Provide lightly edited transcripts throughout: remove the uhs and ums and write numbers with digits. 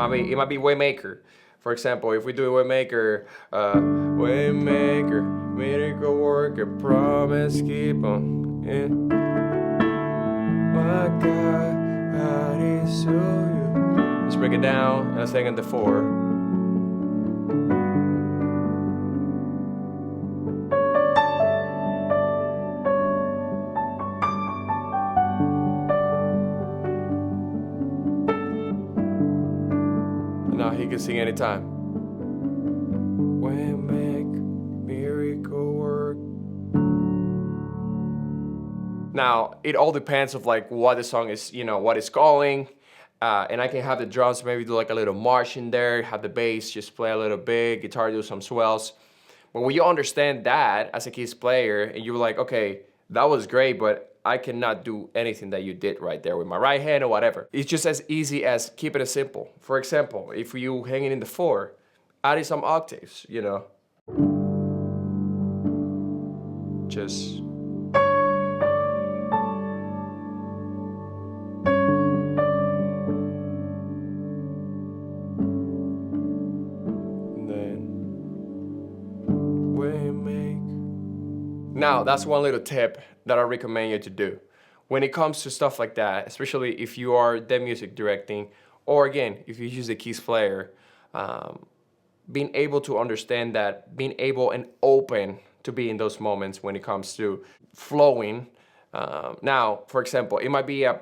It might be Waymaker. For example, if we do Waymaker, Waymaker, miracle worker, promise keep on. Yeah. My God, how did show you? Let's break it down and let's take it to 4. Now he can sing anytime. When make miracle work. Now it all depends of like what the song is, what it's calling, and I can have the drums maybe do like a little march in there, have the bass just play a little bit, guitar do some swells. But when you understand that as a keys player, and you're like, okay, that was great, but I cannot do anything that you did right there with my right hand or whatever. It's just as easy as keeping it simple. For example, if you hanging in the 4, adding some octaves, just. And then, Now, that's one little tip that I recommend you to do. When it comes to stuff like that, especially if you are the music directing, or again, if you use the keys player, being able to understand that, being able and open to be in those moments when it comes to flowing. Now, for example, it might be a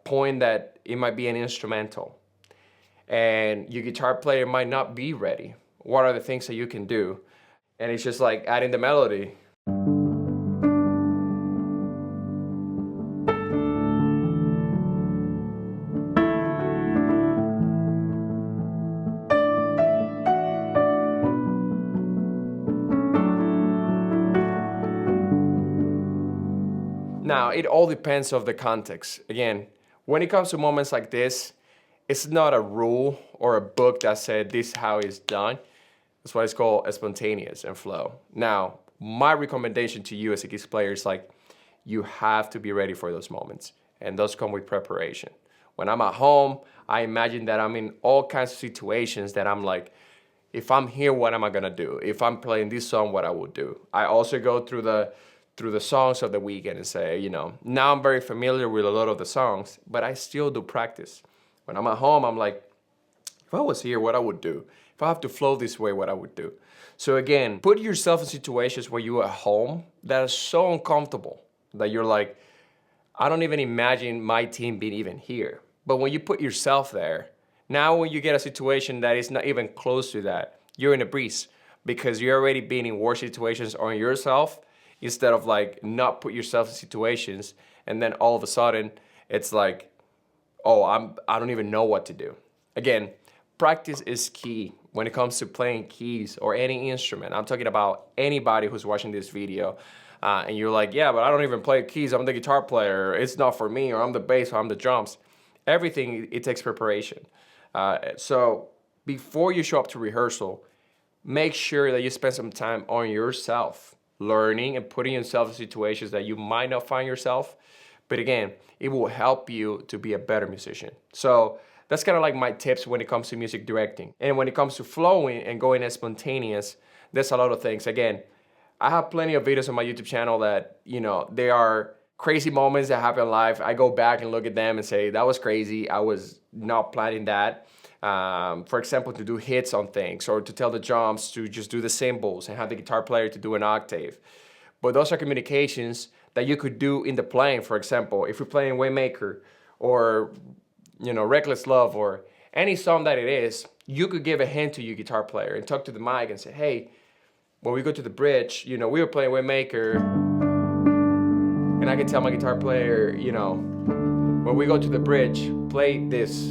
point that it might be an instrumental, and your guitar player might not be ready. What are the things that you can do? And it's just like adding the melody. Now, it all depends of the context. Again, when it comes to moments like this, it's not a rule or a book that said this is how it's done. That's why it's called spontaneous and flow. Now, my recommendation to you as a keys player is like, you have to be ready for those moments. And those come with preparation. When I'm at home, I imagine that I'm in all kinds of situations that I'm like, if I'm here, what am I gonna do? If I'm playing this song, what I would do. I also go through the songs of the weekend and say, now I'm very familiar with a lot of the songs, but I still do practice. When I'm at home, I'm like, if I was here, what I would do. If I have to flow this way, what I would do. So again, put yourself in situations where you're at home that are so uncomfortable that you're like, I don't even imagine my team being even here. But when you put yourself there, now when you get a situation that is not even close to that, you're in a breeze because you're already being in worse situations on yourself instead of like not put yourself in situations and then all of a sudden it's like, oh, I don't even know what to do. Again, practice is key when it comes to playing keys or any instrument. I'm talking about anybody who's watching this video and you're like, yeah, but I don't even play keys. I'm the guitar player. It's not for me, or I'm the bass, or I'm the drums. Everything, it takes preparation. So before you show up to rehearsal, make sure that you spend some time on yourself, learning and putting yourself in situations that you might not find yourself. But again, it will help you to be a better musician. So that's kind of like my tips when it comes to music directing. And when it comes to flowing and going as spontaneous, there's a lot of things. Again, I have plenty of videos on my YouTube channel that, they are crazy moments that happen in life. I go back and look at them and say, that was crazy. I was not planning that. For example, to do hits on things, or to tell the drums to just do the cymbals and have the guitar player to do an octave. But those are communications that you could do in the playing. For example, if you're playing Waymaker or Reckless Love or any song that it is, you could give a hint to your guitar player and talk to the mic and say, hey, when we go to the bridge, we were playing Waymaker, and I can tell my guitar player, when we go to the bridge, play this.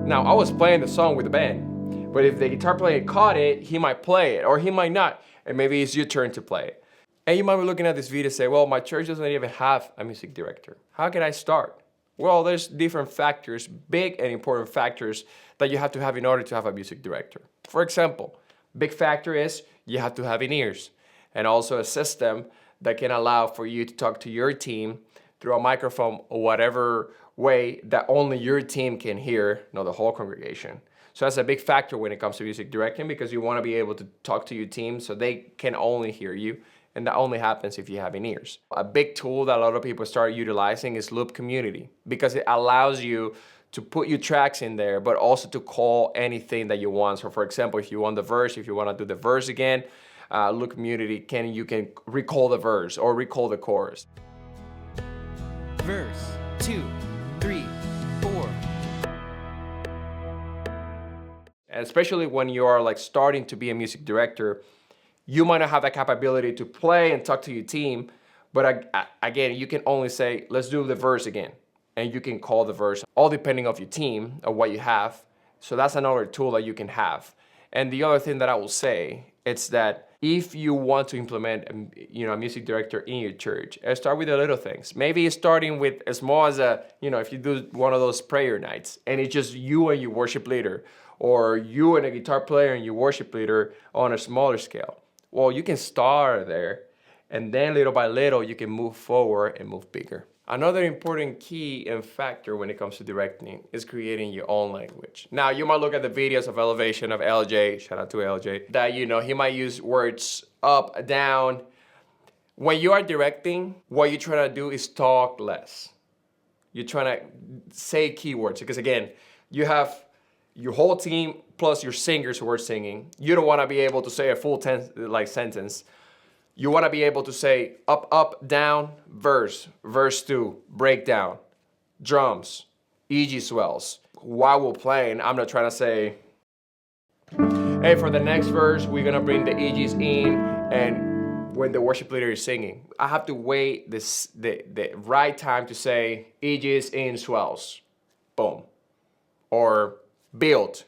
Now, I was playing the song with the band, but if the guitar player caught it, he might play it, or he might not, and maybe it's your turn to play it. And you might be looking at this video and say, well, my church doesn't even have a music director. How can I start? Well, there's different factors, big and important factors, that you have to have in order to have a music director. For example, big factor is you have to have in-ears. and also a system that can allow for you to talk to your team through a microphone or whatever way that only your team can hear, not the whole congregation. So that's a big factor when it comes to music directing, because you want to be able to talk to your team so they can only hear you. And that only happens if you have in-ears. A big tool that a lot of people start utilizing is Loop Community, because it allows you to put your tracks in there, but also to call anything that you want. So for example, if you want the verse, if you want to do the verse again, Loop Community you can recall the verse or recall the chorus. Verse, 2, 3, 4. And especially when you are like starting to be a music director, you might not have that capability to play and talk to your team, but again, you can only say, let's do the verse again. And you can call the verse, all depending on your team or what you have. So that's another tool that you can have. And the other thing that I will say is that if you want to implement a music director in your church, start with the little things. Maybe starting with as small as if you do one of those prayer nights and it's just you and your worship leader, or you and a guitar player and your worship leader on a smaller scale. Well, you can start there, and then little by little, you can move forward and move bigger. Another important key and factor when it comes to directing is creating your own language. Now, you might look at the videos of Elevation of LJ, shout out to LJ, that he might use words up, down. When you are directing, what you're trying to do is talk less. You're trying to say keywords, because again, you have your whole team plus your singers who are singing. You don't want to be able to say a full sentence. You want to be able to say up, up, down, verse 2, breakdown, drums, EG swells. While we're playing, I'm not trying to say, hey, for the next verse, we're going to bring the EGs in, and when the worship leader is singing, I have to wait the right time to say EGs in swells. Boom. Or build,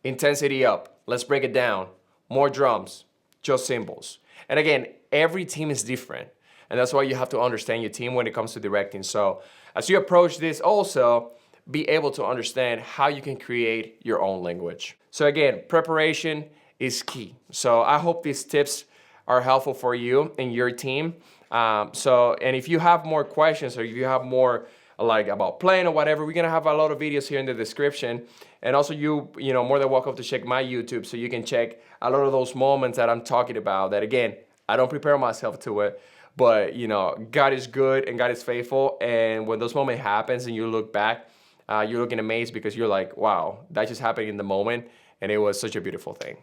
intensity up, let's break it down, more drums, just cymbals. And again, every team is different, and that's why you have to understand your team when it comes to directing. So as you approach this, also be able to understand how you can create your own language. So again, preparation is key. So I hope these tips are helpful for you and your team. And if you have more questions, or if you have more about playing or whatever, we're gonna have a lot of videos here in the description. And also more than welcome to check my YouTube, so you can check a lot of those moments that I'm talking about, that again, I don't prepare myself to it, but God is good and God is faithful. And when those moments happens and you look back, you're looking amazed, because you're like, wow, that just happened in the moment, and it was such a beautiful thing.